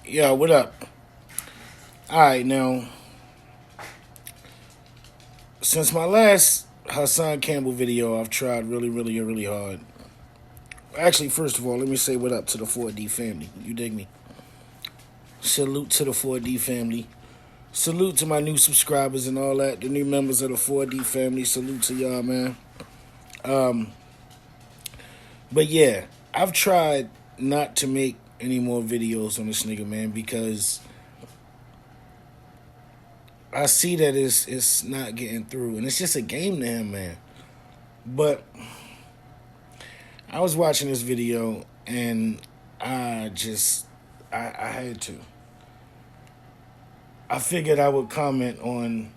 Yo, what up? Alright, now, since my last Hassan Campbell video, I've tried really hard. Actually, first of all, let me say what up to the 4D family. You dig me? Salute to the 4D family. Salute to my new subscribers and all that. The new members of the 4D family. Salute to y'all, man. But yeah, I've tried not to make any more videos on this nigga, man, because I see that it's not getting through, and it's just a game to him, man. But I was watching this video, and I had to. I figured I would comment on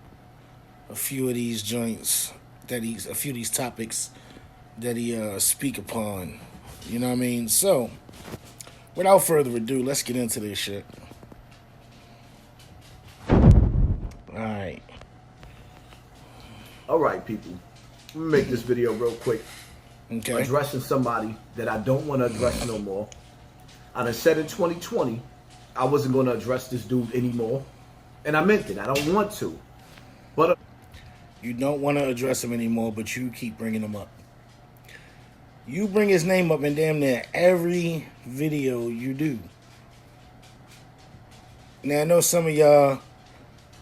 a few of these joints a few of these topics that he speak upon. You know what I mean? So, without further ado, let's get into this shit. All right, people. Let me make this video real quick. Okay. Addressing somebody that I don't want to address no more. I done said in 2020 I wasn't going to address this dude anymore. And I meant it. I don't want to. But you don't want to address him anymore, but you keep bringing him up. You bring his name up in damn near every video you do. Now, I know some of y'all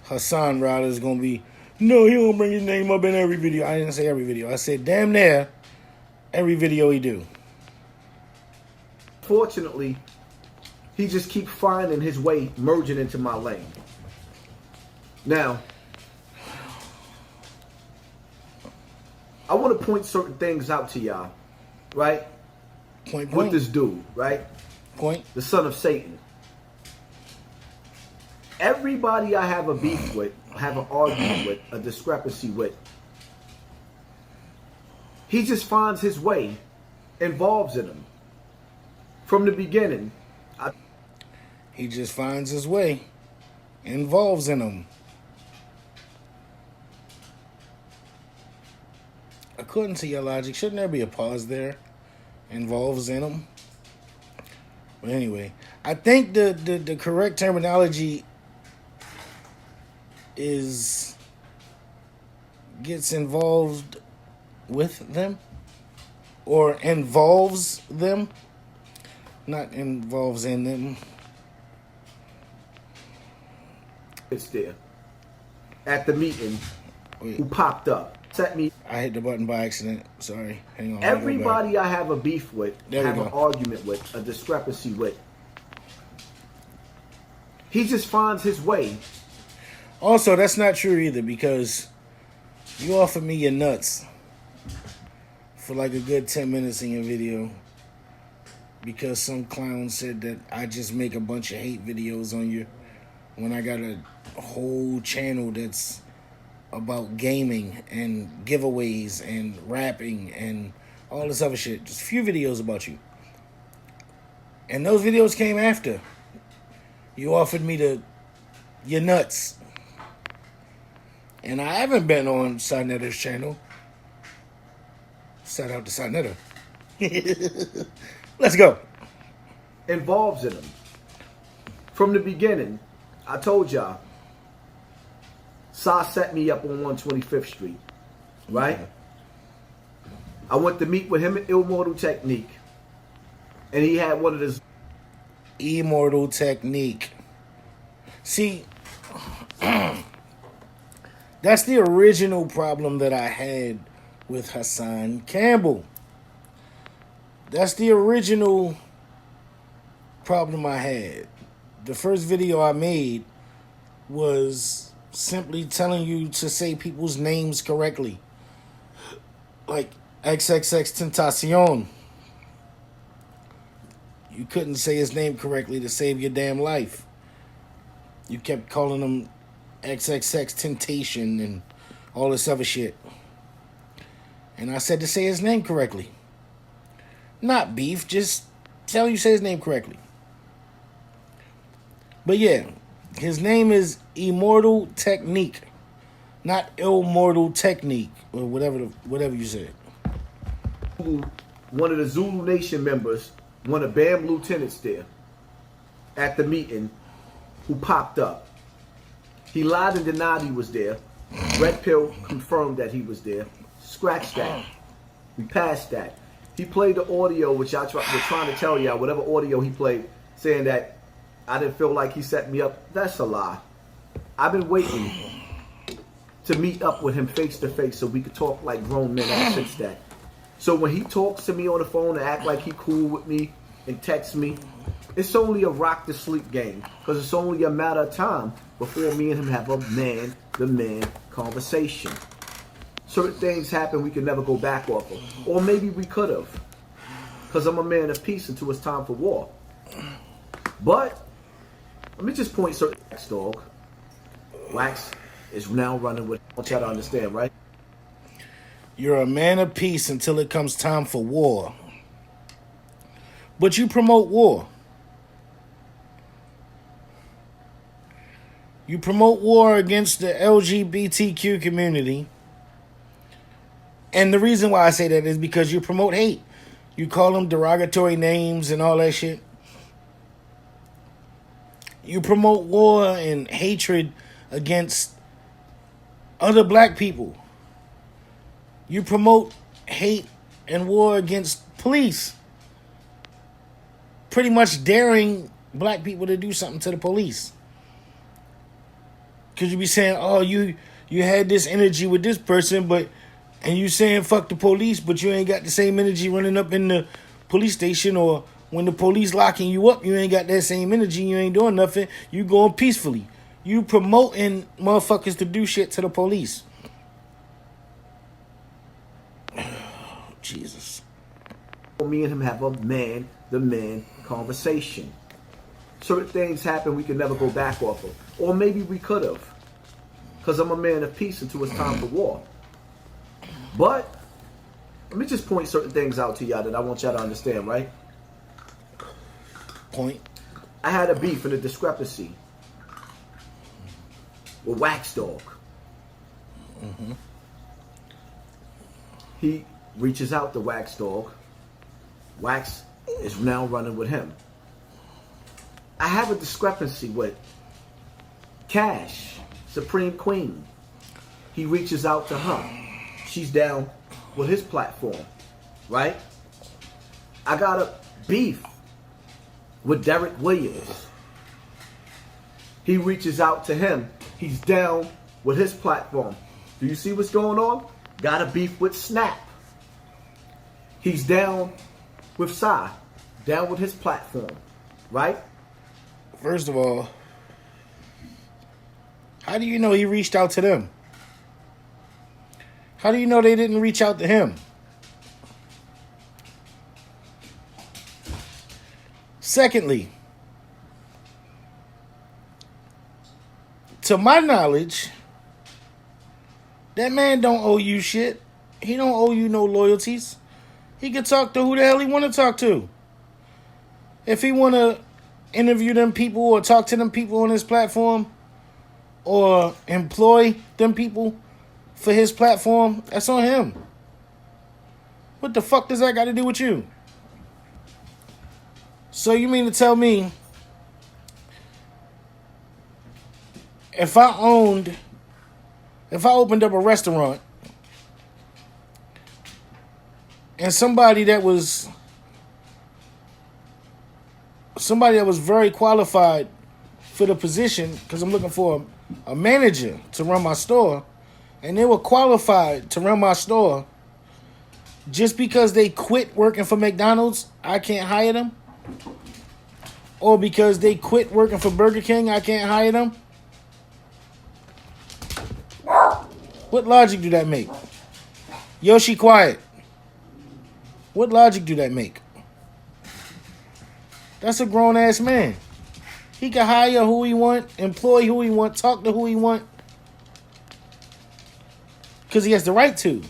Hassan riders going to be, no, he don't bring his name up in every video. I didn't say every video. I said damn near every video he do. Fortunately, he just keep finding his way merging into my lane. Now, I want to point certain things out to y'all, right? Point. With this dude, right? Point. The son of Satan. Everybody I have a beef with, have an argument with, a discrepancy with, he just finds his way, involves in them. From the beginning, he just finds his way, involves in them. According to your logic, shouldn't there be a pause there? Involves in them. But anyway, I think the correct terminology is gets involved with them or involves them, not involves in them. it's there at the meeting. Wait. Who popped up, set me. I hit the button by accident. Sorry. Hang on. Everybody I have a beef with, have an go. argument with, a discrepancy with. He just finds his way. Also, that's not true either, because you offered me your nuts for like a good 10 minutes in your video because some clown said that I just make a bunch of hate videos on you when I got a whole channel that's about gaming and giveaways and rapping and all this other shit. Just a few videos about you. And those videos came after you offered me your nuts. And I haven't been on Saneter's channel. Shout out to Saneter. Let's go. Involves in them. From the beginning, I told y'all, Sa set me up on 125th Street, right? I went to meet with him at Immortal Technique, and he had one of his Immortal Technique. See, that's the original problem that I had with Hassan Campbell. That's the original problem I had. The first video I made was simply telling you to say people's names correctly. Like XXX Tentacion. You couldn't say his name correctly to save your damn life. You kept calling him XXX Temptation and all this other shit. And I said to say his name correctly. Not beef, just tell you say his name correctly. But yeah, his name is Immortal Technique, not Immortal Technique, or whatever you said. One of the Zulu Nation members, one of BAM lieutenants there. at the meeting who popped up. He lied and denied he was there. Red Pill confirmed that he was there. Scratch that. We passed that. He played the audio, which we're trying to tell y'all, whatever audio he played, saying that I didn't feel like he set me up. That's a lie. I've been waiting to meet up with him face to face so we could talk like grown men ever since that. So when he talks to me on the phone and act like he cool with me and texts me, it's only a rock to sleep game, because it's only a matter of time before me and him have a man-to-man conversation. Certain things happen we can never go back off of. Or maybe we could have, because I'm a man of peace until it's time for war. But let me just point certain Wax, dog. Wax is now running with, I want y'all to understand, right? You're a man of peace until it comes time for war. But you promote war. You promote war against the LGBTQ community. And the reason why I say that is because you promote hate. You call them derogatory names and all that shit. You promote war and hatred against other black people. You promote hate and war against police. Pretty much daring black people to do something to the police. Because you be saying, oh, you had this energy with this person, and you saying fuck the police, but you ain't got the same energy running up in the police station, or when the police locking you up, you ain't got that same energy, you ain't doing nothing, you going peacefully. You promoting motherfuckers to do shit to the police. Jesus. Me and him have a man-to-man conversation. Certain things happen we can never go back off of. Or maybe we could have, because I'm a man of peace until it's time for war. But let me just point certain things out to y'all that I want y'all to understand, right? Point. I had a beef and a discrepancy with Wax Dog. Mm-hmm. He reaches out to Wax Dog. Wax is now running with him. I have a discrepancy with Cash, Supreme Queen. He reaches out to her. She's down with his platform, right? I got a beef with Derek Williams. He reaches out to him. He's down with his platform. Do you see what's going on? Got a beef with Snap. He's down with Psy, down with his platform, right? First of all, how do you know he reached out to them? How do you know they didn't reach out to him? Secondly, to my knowledge, that man don't owe you shit. He don't owe you no loyalties. He can talk to who the hell he want to talk to. If he want to interview them people or talk to them people on his platform or employ them people for his platform, that's on him. What the fuck does that got to do with you? So you mean to tell me if I opened up a restaurant and somebody that was very qualified for the position, because I'm looking for a manager to run my store, and they were qualified to run my store, just because they quit working for McDonald's, I can't hire them? Or because they quit working for Burger King, I can't hire them? What logic do that make? Yoshi, quiet. What logic do that make? That's a grown-ass man. He can hire who he want, employ who he want, talk to who he want. Because he has the right to.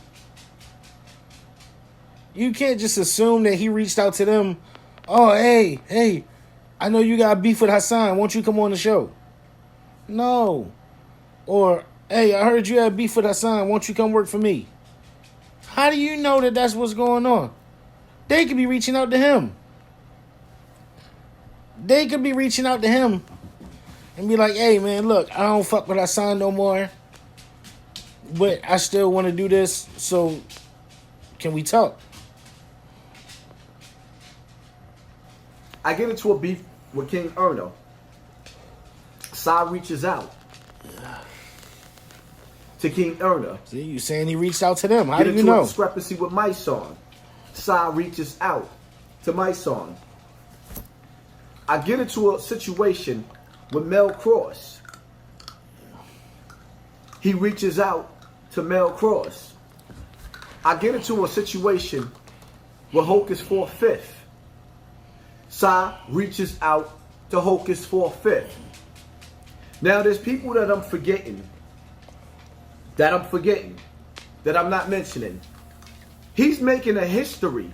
You can't just assume that he reached out to them. Oh, hey, I know you got beef with Hassan. Won't you come on the show? No. Or, hey, I heard you had beef with Hassan. Won't you come work for me? How do you know that that's what's going on? They could be reaching out to him. they could be reaching out to him and be like, hey, man, look, I don't fuck with Hassan no more, but I still want to do this, so can we talk? I get into a beef with King Erno. Sa reaches out to King Erno. See, you saying he reached out to them. How Get do you into a know? discrepancy with my song. Sa reaches out to my song. I get into a situation with Mel Cross. He reaches out to Mel Cross. I get into a situation with Hocus 4/5. Sa reaches out to Hocus 4/5. Now there's people that I'm forgetting. That I'm not mentioning. He's making a history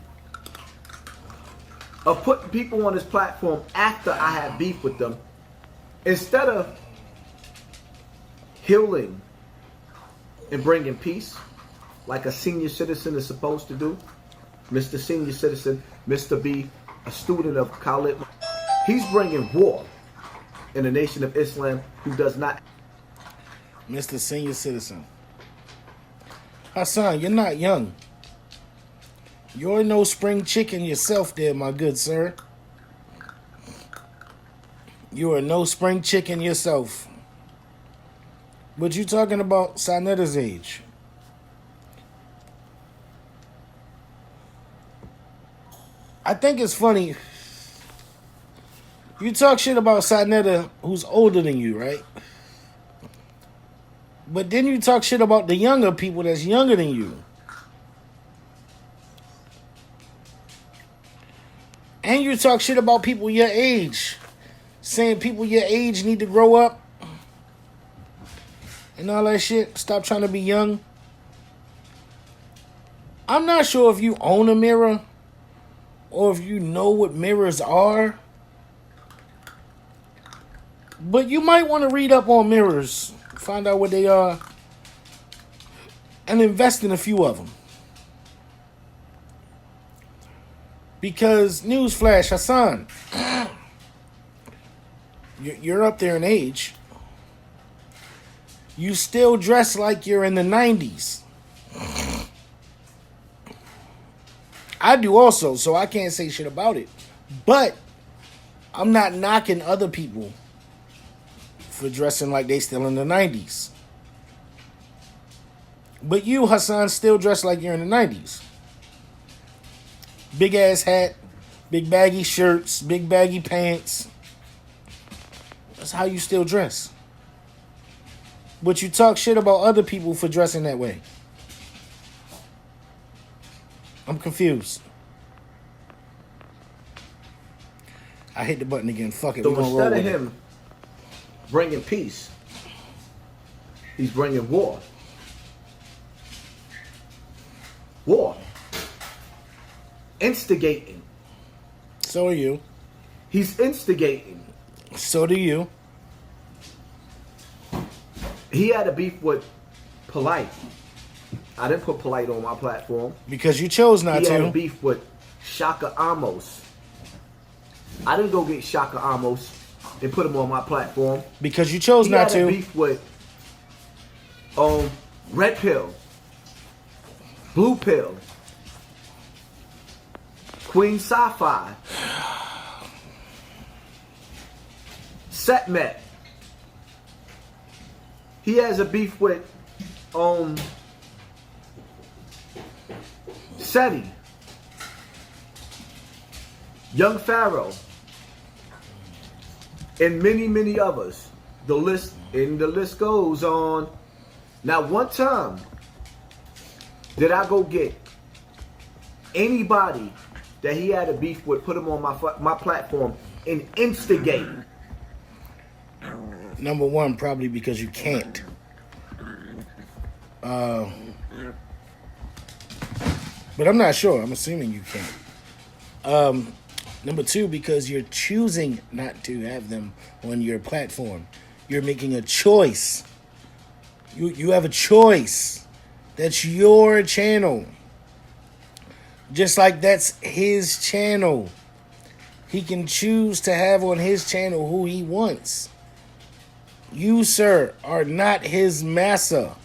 of putting people on his platform after I had beef with them, instead of healing and bringing peace like a senior citizen is supposed to do. Mr. Senior Citizen, Mr. B, a student of college. He's bringing war in the Nation of Islam who does not. Mr. Senior Citizen. Hassan, you're not young. You're no spring chicken yourself there, my good sir. You are no spring chicken yourself. But you talking about Saneter's age. I think it's funny. You talk shit about Saneter, who's older than you, right? But then you talk shit about the younger people that's younger than you. And you talk shit about people your age. Saying people your age need to grow up. And all that shit. Stop trying to be young. I'm not sure if you own a mirror. Or if you know what mirrors are. But you might want to read up on mirrors. Find out what they are. And invest in a few of them. Because, newsflash, Hassan, you're up there in age. You still dress like you're in the 90s. I do also, so I can't say shit about it. But I'm not knocking other people for dressing like they still in the 90s. But you, Hassan, still dress like you're in the 90s. Big ass hat, big baggy shirts, big baggy pants. That's how you still dress. But you talk shit about other people for dressing that way. I'm confused. I hit the button again. Fuck it. So we gonna instead roll of with him bringing peace, he's bringing war. War. Instigating. So are you. He's instigating. So do you. He had a beef with Polite. I didn't put Polite on my platform. Because you chose not He had a to. beef with Shaka Amos. I didn't go get Shaka Amos and put him on my platform. Because you chose He not had a to. beef with Red Pill, Blue Pill, Queen Sci-Fi, Setmet. He has a beef with SETI, Young Pharaoh, and many, many others. The list goes on. Now, one time, did I go get anybody that he had a beef with, put him on my platform, and instigate? Number one, probably because you can't. But I'm not sure. I'm assuming you can't. Number two, because you're choosing not to have them on your platform. You're making a choice. You have a choice. That's your channel. Just like that's his channel. He can choose to have on his channel who he wants. You, sir, are not his massa.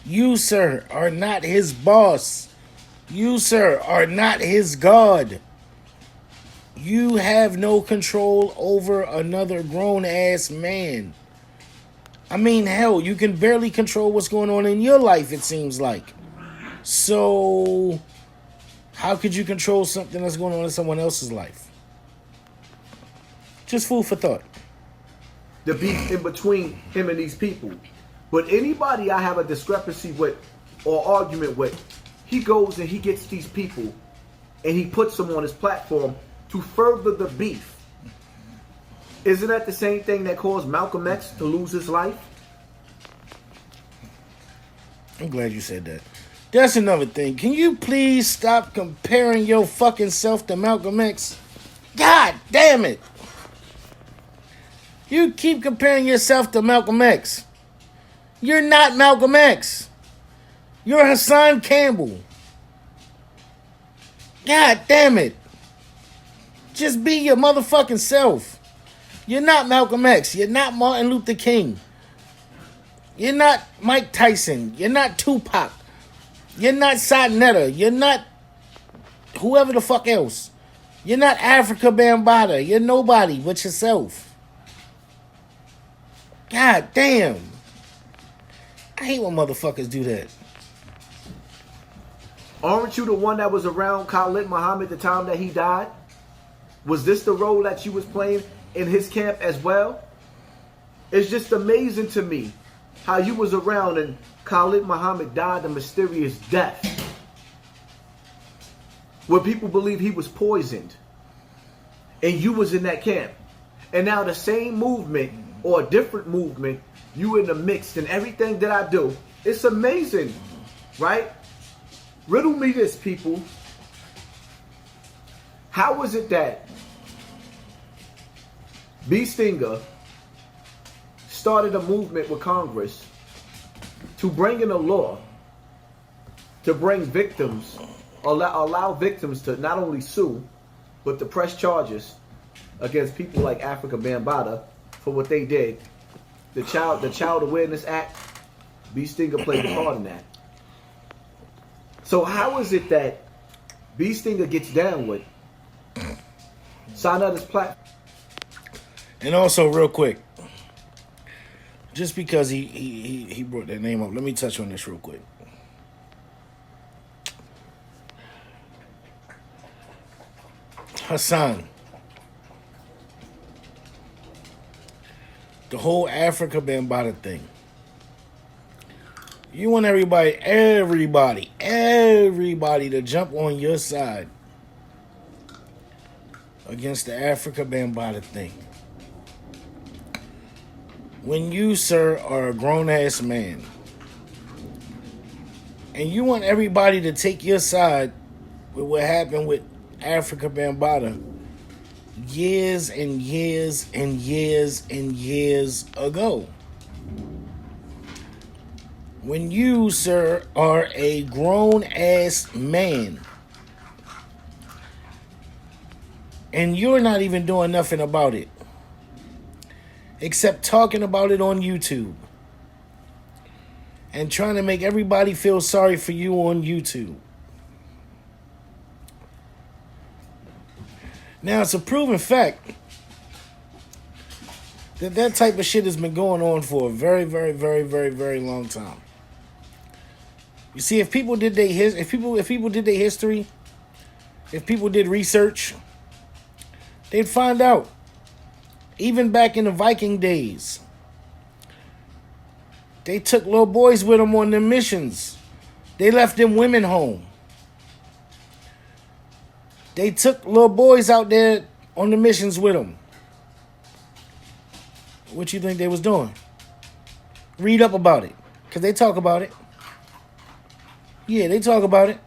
You, sir, are not his boss. You, sir, are not his God. You have no control over another grown-ass man. I mean, hell, you can barely control what's going on in your life, it seems like. So, how could you control something that's going on in someone else's life? Just food for thought. The beef in between him and these people. But anybody I have a discrepancy with or argument with, he goes and he gets these people and he puts them on his platform to further the beef. Isn't that the same thing that caused Malcolm X to lose his life? I'm glad you said that. That's another thing. Can you please stop comparing your fucking self to Malcolm X? God damn it. You keep comparing yourself to Malcolm X. You're not Malcolm X. You're Hassan Campbell. God damn it. Just be your motherfucking self. You're not Malcolm X. You're not Martin Luther King. You're not Mike Tyson. You're not Tupac. You're not Saneter. You're not whoever the fuck else. You're not Africa Bambaataa. You're nobody but yourself. God damn. I hate when motherfuckers do that. Aren't you the one that was around Khalid Muhammad the time that he died? Was this the role that you was playing in his camp as well? It's just amazing to me how you was around and Khalid Muhammad died a mysterious death. Where people believe he was poisoned. And you was in that camp. And now the same movement or a different movement, you in the mix and everything that I do. It's amazing, right? Riddle me this, people. How was it that B. Stinger started a movement with Congress to bring in a law to bring victims, allow victims to not only sue, but to press charges against people like Africa Bambaataa for what they did? The Child Awareness Act, B. Stinger played a part in that. So how is it that B. Stinger gets down with Saneter's platform? And also, real quick, just because he brought that name up, let me touch on this real quick. Hassan. The whole Africa Bambaataa thing. You want everybody to jump on your side against the Africa Bambaataa thing. When you, sir, are a grown-ass man and you want everybody to take your side with what happened with Africa Bambaataa years and years and years and years ago. When you, sir, are a grown-ass man and you're not even doing nothing about it except talking about it on YouTube and trying to make everybody feel sorry for you on YouTube. Now, it's a proven fact that that type of shit has been going on for a very, very, very, very, very long time. You see, if people did their history, if people did research, they'd find out. Even back in the Viking days, they took little boys with them on their missions. They left them women home. They took little boys out there on the missions with them. What you think they was doing? Read up about it, because they talk about it. Yeah, they talk about it.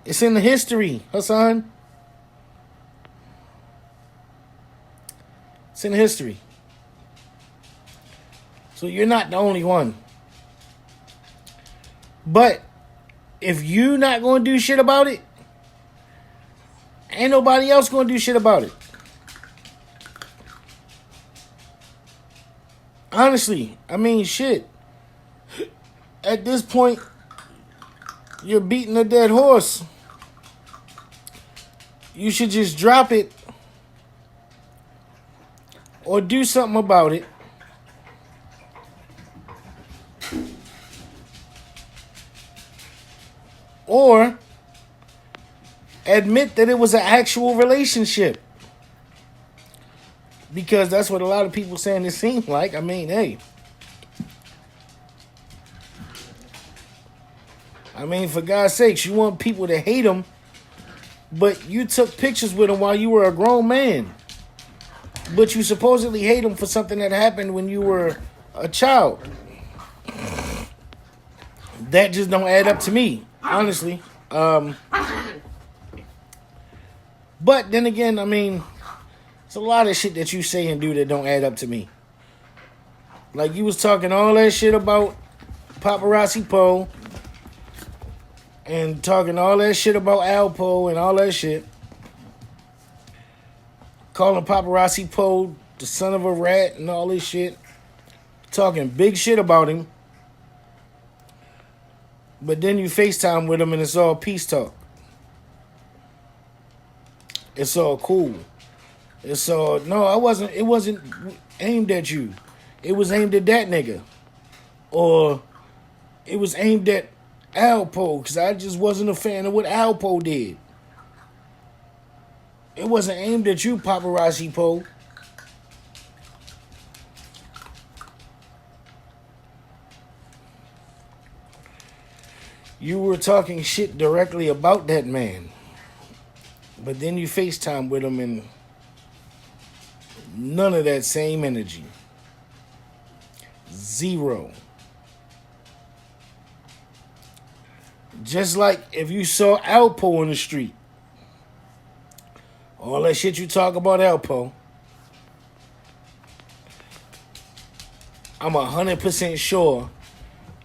It's in the history, Hassan. It's in history. So you're not the only one. But if you not going to do shit about it, Ain't nobody else gonna do shit about it. Honestly, I mean, shit. At this point, you're beating a dead horse. You should just drop it or do something about it. Or admit that it was an actual relationship. Because that's what a lot of people saying it seemed like. I mean, hey. I mean, for God's sakes, you want people to hate him, but you took pictures with him while you were a grown man. But you supposedly hate him for something that happened when you were a child. That just don't add up to me, honestly. But then again, I mean, it's a lot of shit that you say and do that don't add up to me. Like, you was talking all that shit about Paparazzi Poe and talking all that shit about Alpo and all that shit. Calling Paparazzi Poe the son of a rat and all this shit. Talking big shit about him. But then you FaceTime with him and it's all peace talk. It's all cool. It's all, no, it wasn't aimed at you. It was aimed at that nigga. Or it was aimed at Alpo, because I just wasn't a fan of what Alpo did. It wasn't aimed at you, Paparazzi Poe. You were talking shit directly about that man. But then you FaceTime with him and none of that same energy. Zero. Just like if you saw Alpo on the street. All that shit you talk about Alpo. I'm 100% sure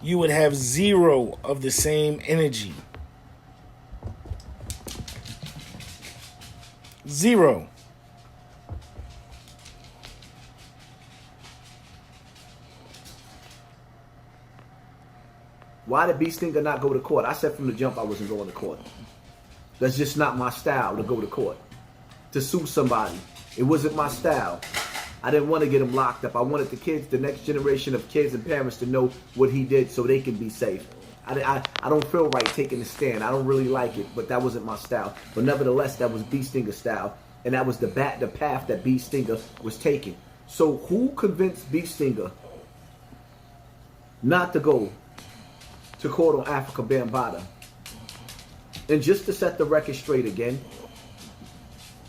you would have zero of the same energy. Zero. Why did B Stinger not go to court? I said from the jump I wasn't going to court. That's just not my style to go to court. To sue somebody. It wasn't my style. I didn't want to get him locked up. I wanted the kids, the next generation of kids and parents to know what he did so they can be safe. I don't feel right taking a stand. I don't really like it, but that wasn't my style. But nevertheless, that was B Stinger's style. And that was the path that B Stinger was taking. So who convinced B Stinger not to go to court on Africa Bambaataa? And just to set the record straight again,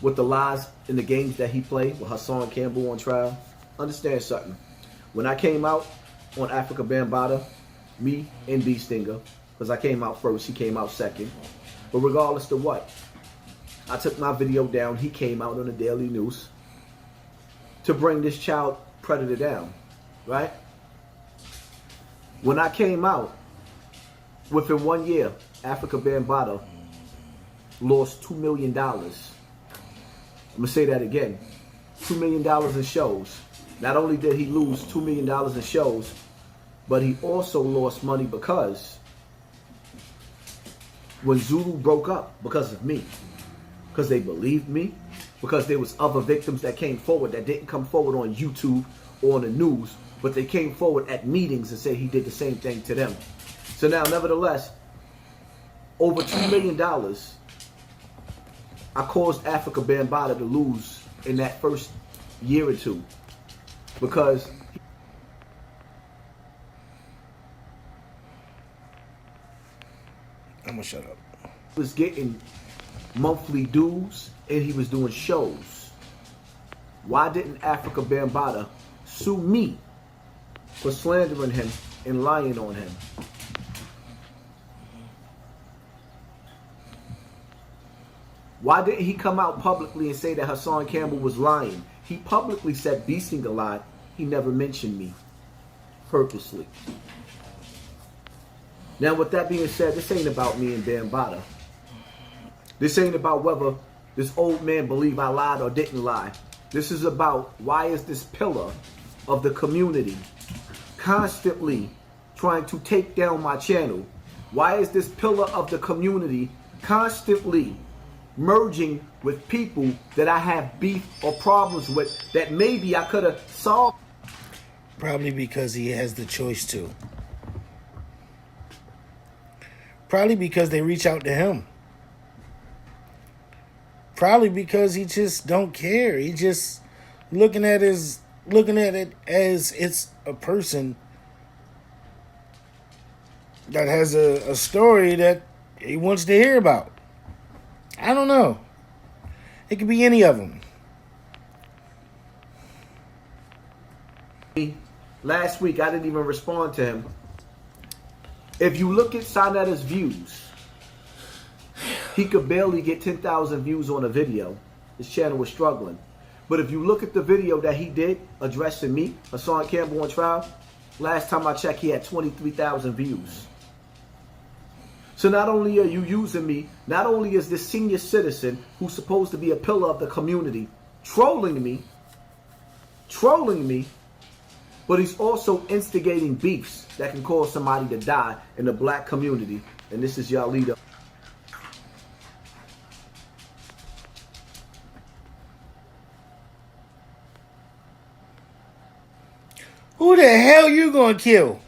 with the lies in the games that he played with Hassan Campbell on trial, understand something. When I came out on Africa Bambaataa, me and B Stinger, because I came out first, he came out second. But regardless to what, I took my video down. He came out on the Daily News to bring this child predator down, right? When I came out, within 1 year, Africa Bambaataa lost $2 million. I'm going to say that again. $2 million in shows. Not only did he lose $2 million in shows, but he also lost money because when Zulu broke up, because of me, because they believed me, because there was other victims that came forward that didn't come forward on YouTube or on the news, but they came forward at meetings and said he did the same thing to them. So now, nevertheless, over $2 million I caused Africa Bambaataa to lose in that first year or two because I'm gonna shut up. He was getting monthly dues and he was doing shows. Why didn't Africa Bambaataa sue me for slandering him and lying on him? Why didn't he come out publicly and say that Hassan Campbell was lying? He publicly said B Stinger lied. He never mentioned me purposely. Now, with that being said, this ain't about me and Bambaataa. This ain't about whether this old man believe I lied or didn't lie. This is about why is this pillar of the community constantly trying to take down my channel? Why is this pillar of the community constantly merging with people that I have beef or problems with that maybe I could have solved? Probably because he has the choice to. Probably because they reach out to him. Probably because he just don't care. He just looking at it as it's a person that has a story that he wants to hear about. I don't know. It could be any of them. Last week, I didn't even respond to him. If you look at Saneter's views, he could barely get 10,000 views on a video. His channel was struggling. But if you look at the video that he did addressing me, Hassan Campbell on trial, last time I checked, he had 23,000 views. So not only are you using me, not only is this senior citizen who's supposed to be a pillar of the community trolling me, but he's also instigating beefs that can cause somebody to die in the black community. And this is y'all leader. Who the hell you gonna kill?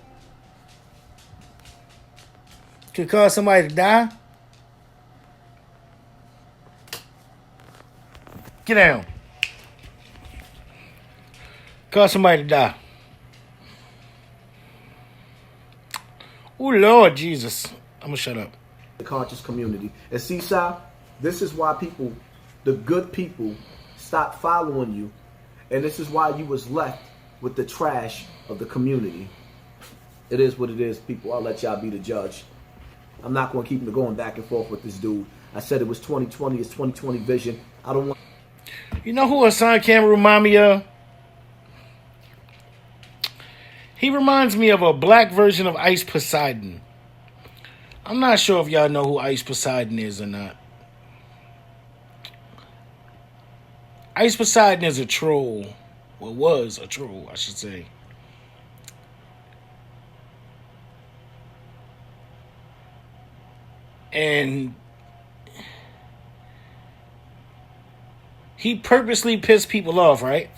To cause somebody to die? Get down. Cause somebody to die. Oh, Lord Jesus. I'm gonna shut up. The conscious community. And Seaside, this is why people, the good people, stop following you. And this is why you was left with the trash of the community. It is what it is, people. I'll let y'all be the judge. I'm not going to keep going back and forth with this dude. I said it was 2020. It's 2020 vision. I don't want... You know who Hassan Campbell remind me of? He reminds me of a black version of Ice Poseidon. I'm not sure if y'all know who Ice Poseidon is or not. Ice Poseidon is a troll. Well, was a troll, I should say. And he purposely pissed people off, right?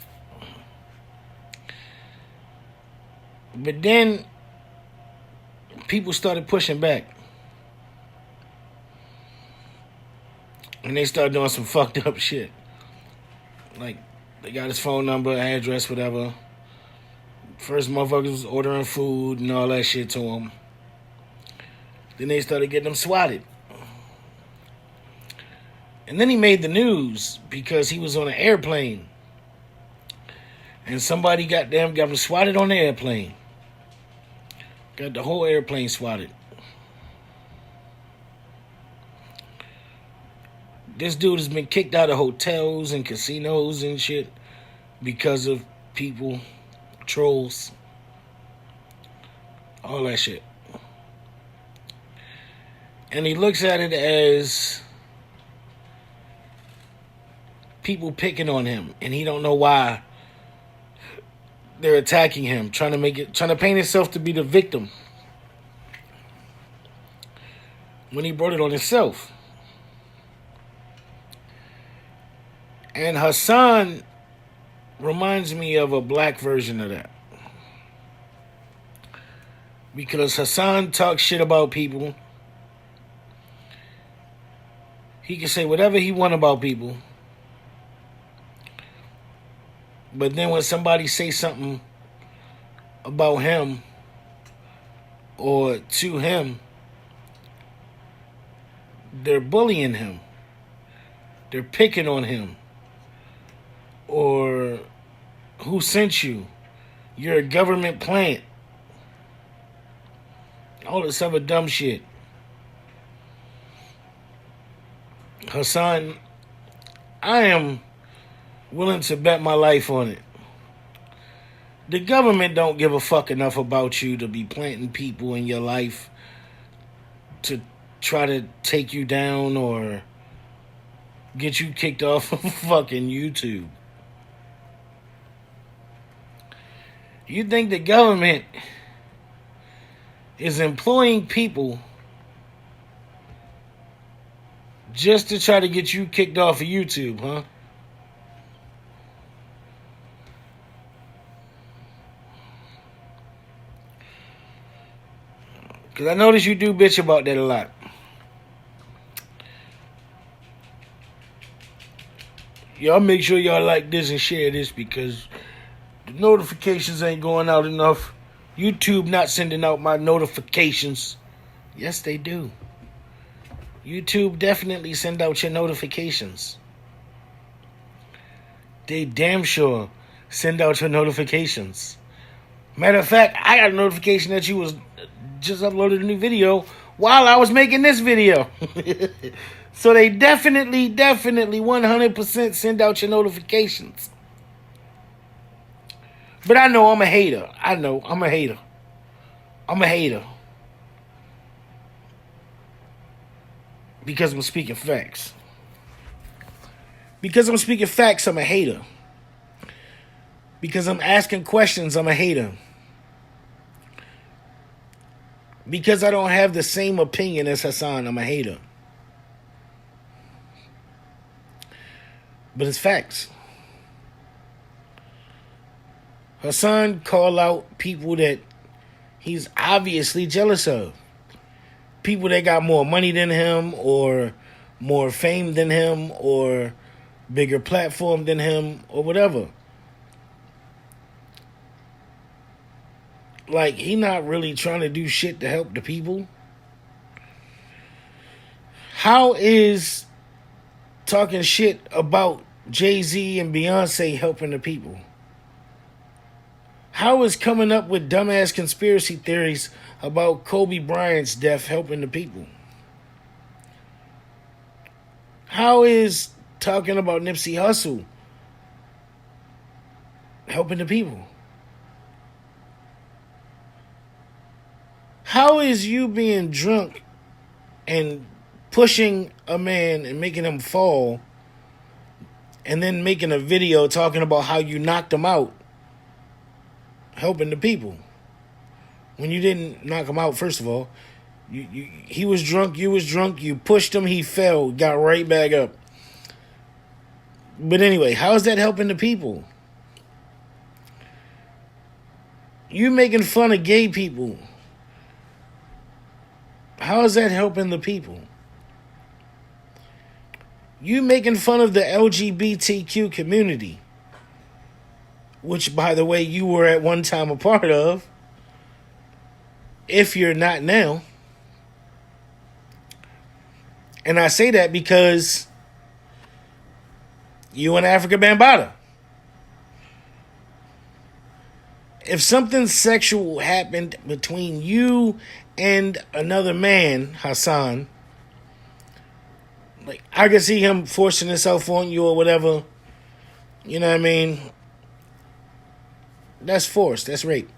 But then people started pushing back. And they started doing some fucked up shit. Like, they got his phone number, address, whatever. First motherfuckers was ordering food and all that shit to him. Then they started getting him swatted. And then he made the news because he was on an airplane. And somebody got him swatted on the airplane. Got the whole airplane swatted. This dude has been kicked out of hotels and casinos and shit because of people, trolls, all that shit. And he looks at it as people picking on him, and he don't know why they're attacking him, trying to paint himself to be the victim when he brought it on himself. And Hassan reminds me of a black version of that. Because Hassan talks shit about people. He can say whatever he wants about people. But then when somebody says something about him or to him, they're bullying him. They're picking on him. Or who sent you? You're a government plant. All this other dumb shit. Hassan, I am willing to bet my life on it. The government don't give a fuck enough about you to be planting people in your life to try to take you down or get you kicked off of fucking YouTube. You think the government is employing people just to try to get you kicked off of YouTube, huh? Because I notice you do bitch about that a lot. Y'all make sure y'all like this and share this because the notifications ain't going out enough. YouTube not sending out my notifications. Yes, they do. YouTube definitely send out your notifications. They damn sure send out your notifications. Matter of fact, I got a notification that you was just uploaded a new video while I was making this video. So they definitely 100% send out your notifications. But I know I'm a hater. I'm a hater. I'm a hater. Because I'm speaking facts. Because I'm speaking facts, I'm a hater. Because I'm asking questions, I'm a hater. Because I don't have the same opinion as Hassan, I'm a hater. But it's facts. Hassan call out people that he's obviously jealous of. People that got more money than him or more fame than him or bigger platform than him or whatever. Like, he not really trying to do shit to help the people. How is talking shit about Jay-Z and Beyonce helping the people? How is coming up with dumbass conspiracy theories about Kobe Bryant's death helping the people? How is talking about Nipsey Hussle helping the people? How is you being drunk and pushing a man and making him fall and then making a video talking about how you knocked him out helping the people? When you didn't knock him out, first of all, he was drunk, you was drunk, you pushed him, he fell, got right back up. But anyway, how is that helping the people? You making fun of gay people. How is that helping the people? You making fun of the LGBTQ community, which, by the way, you were at one time a part of, if you're not now. And I say that because you and Africa Bambaataa. If something sexual happened between you and another man, Hassan, like, I could see him forcing himself on you or whatever. You know what I mean? That's force. That's rape.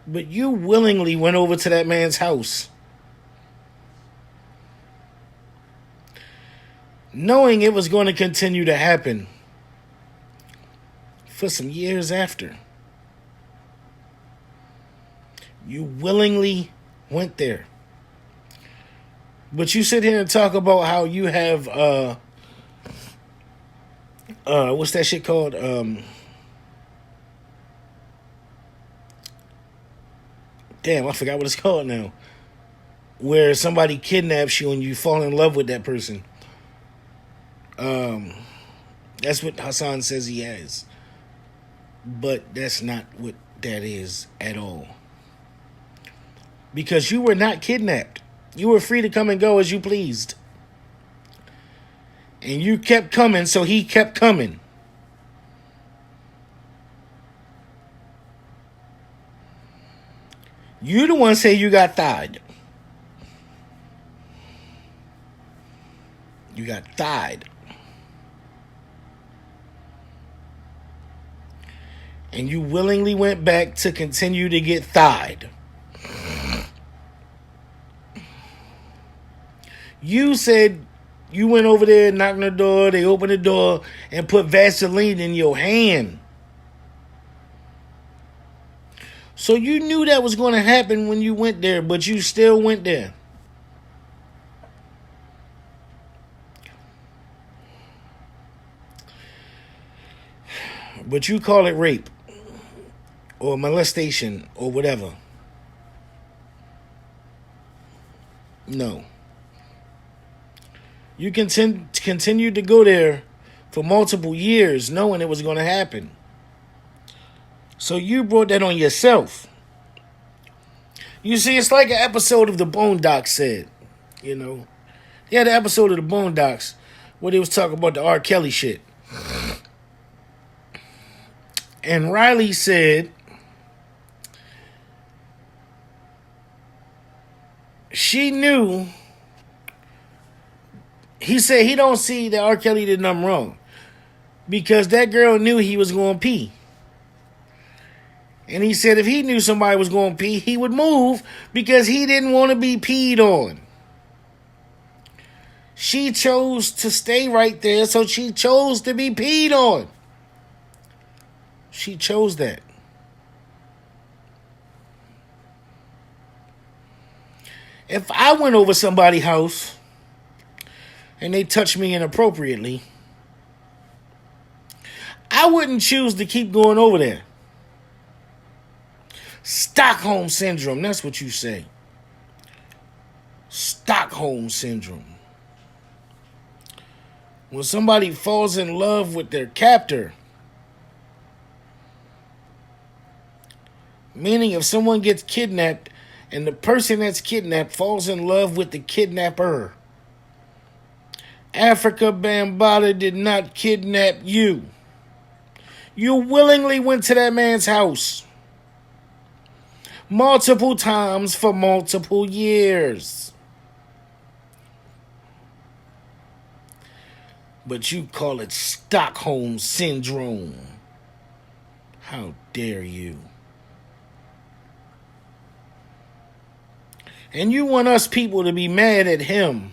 But you willingly went over to that man's house, knowing it was going to continue to happen for some years after. You willingly went there. But you sit here and talk about how you have what's that shit called? Damn, I forgot what it's called now. Where somebody kidnaps you and you fall in love with that person. That's what Hassan says he has. But that's not what that is at all. Because you were not kidnapped. You were free to come and go as you pleased. And you kept coming, so he kept coming. You the one say you got thied. You got thied. And you willingly went back to continue to get thied. You said You went over there, knocked on the door, they opened the door, and put Vaseline in your hand. So you knew that was going to happen when you went there, but you still went there. But you call it rape or molestation or whatever. No. You continued to go there for multiple years knowing it was going to happen. So you brought that on yourself. You see, it's like an episode of the Boondocks said, you know. They had an episode of the Boondocks where they was talking about the R. Kelly shit. And Riley said she knew. He said he don't see that R. Kelly did nothing wrong because that girl knew he was going to pee. And he said if he knew somebody was going to pee, he would move because he didn't want to be peed on. She chose to stay right there, so she chose to be peed on. She chose that. If I went over somebody's house and they touched me inappropriately, I wouldn't choose to keep going over there. Stockholm Syndrome, that's what you say. Stockholm Syndrome. When somebody falls in love with their captor, meaning if someone gets kidnapped and the person that's kidnapped falls in love with the kidnapper. Africa Bambaataa did not kidnap you. You willingly went to that man's house. Multiple times for multiple years. But you call it Stockholm Syndrome. How dare you? And you want us people to be mad at him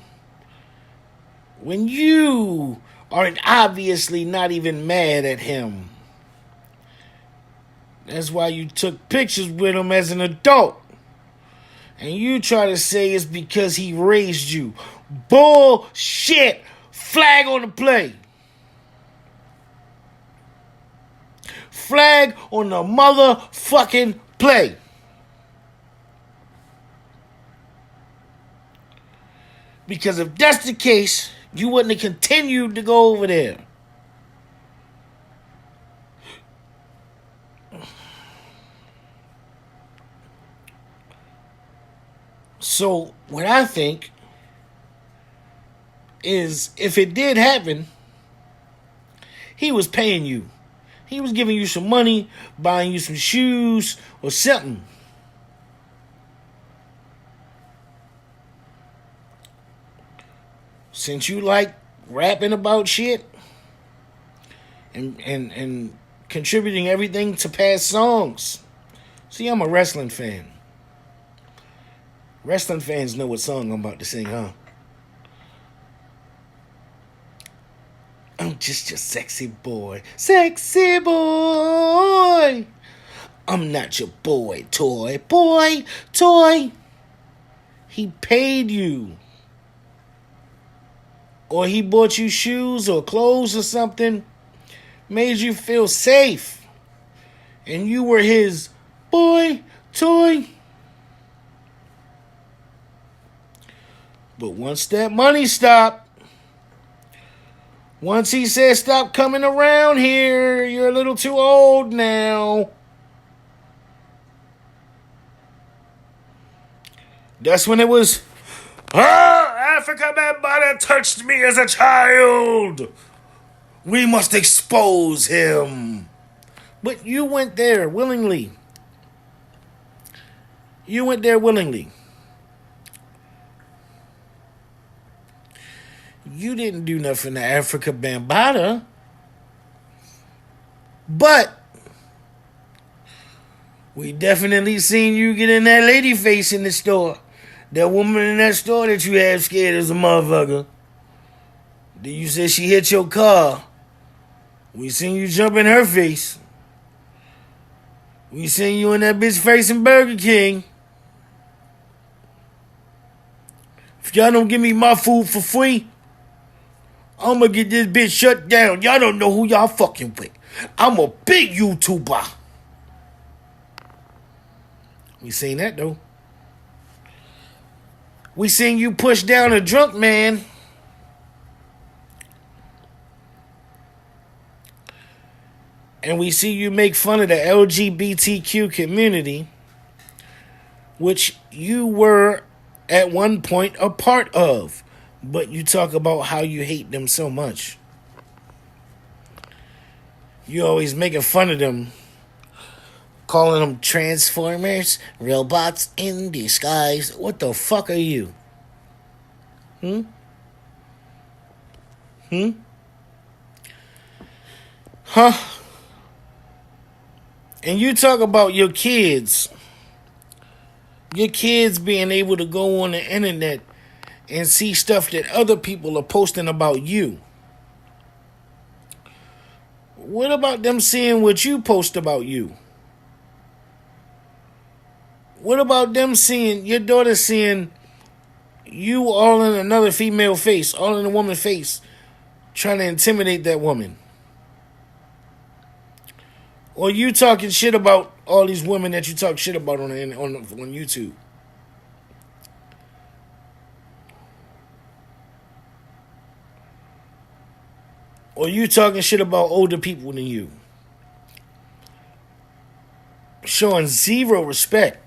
when you are obviously not even mad at him. That's why you took pictures with him as an adult. And you try to say it's because he raised you. Bullshit! Flag on the play. Flag on the motherfucking play. Because if that's the case, you wouldn't have continued to go over there. So, what I think is if it did happen, he was paying you. He was giving you some money, buying you some shoes or something. Since you like rapping about shit and contributing everything to past songs. See, I'm a wrestling fan. Wrestling fans know what song I'm about to sing, huh? I'm just your sexy boy. Sexy boy. I'm not your boy toy. Boy toy. He paid you. Or he bought you shoes or clothes or something. Made you feel safe. And you were his boy toy. But once that money stopped, once he said stop coming around here, you're a little too old now. That's when it was, Africa Bambaataa touched me as a child. We must expose him. But you went there willingly. You went there willingly. You didn't do nothing to Africa Bambaataa. But we definitely seen you get in that lady face in the store. That woman in that store that you had scared as a motherfucker. Then you said she hit your car. We seen you jump in her face. We seen you in that bitch facing Burger King. If y'all don't give me my food for free, I'm gonna get this bitch shut down. Y'all don't know who y'all fucking with. I'm a big YouTuber. We seen that though. We seen you push down a drunk man. And we see you make fun of the LGBTQ community, which you were at one point a part of. But you talk about how you hate them so much. You always making fun of them, calling them transformers, robots in disguise. What the fuck are you? Huh? And you talk about your kids being able to go on the internet and see stuff that other people are posting about you. What about them seeing what you post about you? What about them seeing, your daughter seeing you all in another female face, all in a woman's face, trying to intimidate that woman? Or you talking shit about all these women that you talk shit about on YouTube? Or you talking shit about older people than you? Showing zero respect.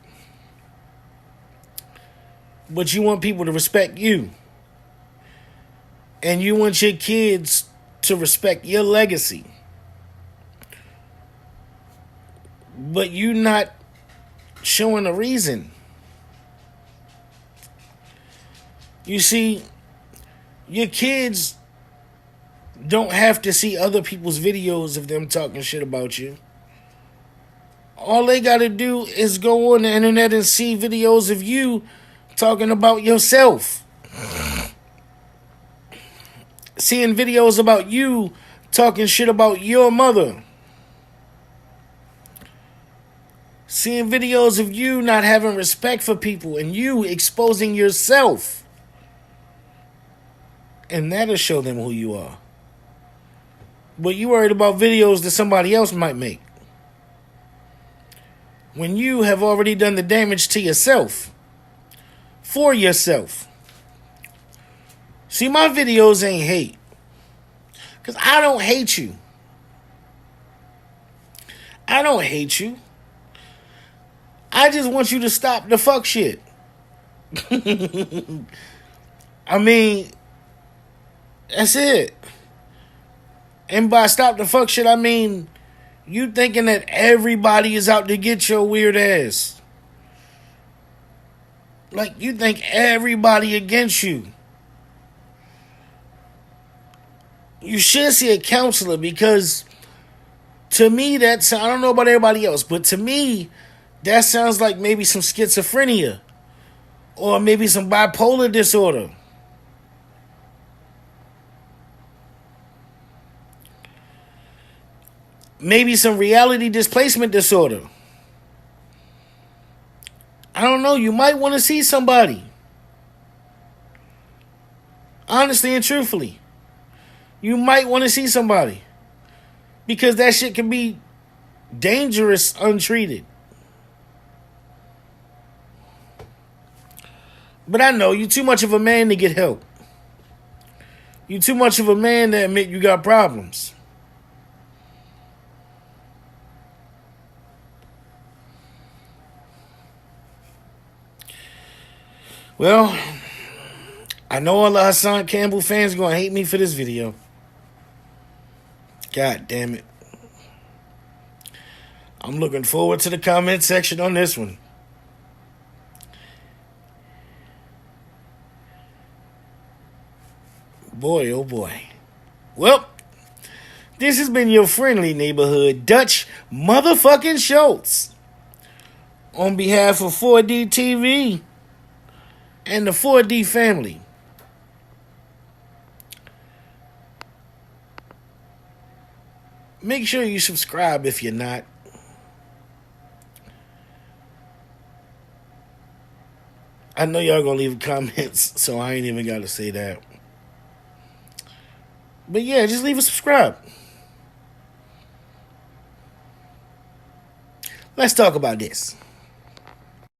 But you want people to respect you. And you want your kids to respect your legacy. But you not showing a reason. You see, your kids don't have to see other people's videos of them talking shit about you. All they gotta do is go on the internet and see videos of you talking about yourself. Seeing videos about you talking shit about your mother. Seeing videos of you not having respect for people and you exposing yourself. And that'll show them who you are. But you worried about videos that somebody else might make. When you have already done the damage to yourself. For yourself. See, my videos ain't hate. Because I don't hate you. I don't hate you. I just want you to stop the fuck shit. I mean, that's it. And by stop the fuck shit, I mean you thinking that everybody is out to get your weird ass. Like you think everybody against you. You should see a counselor because to me that's, I don't know about everybody else, but to me that sounds like maybe some schizophrenia or maybe some bipolar disorder. Maybe some reality displacement disorder. I don't know. You might want to see somebody. Honestly and truthfully. You might want to see somebody. Because that shit can be dangerous untreated. But I know you're too much of a man to get help. You're too much of a man to admit you got problems. Well, I know all the Hassan Campbell fans are going to hate me for this video. God damn it. I'm looking forward to the comment section on this one. Boy, oh boy. Well, this has been your friendly neighborhood Dutch motherfucking Schultz. On behalf of 4D TV and the 4D family. Make sure you subscribe if you're not. I know y'all gonna leave comments, so I ain't even gotta say that. But yeah, just leave a subscribe. Let's talk about this.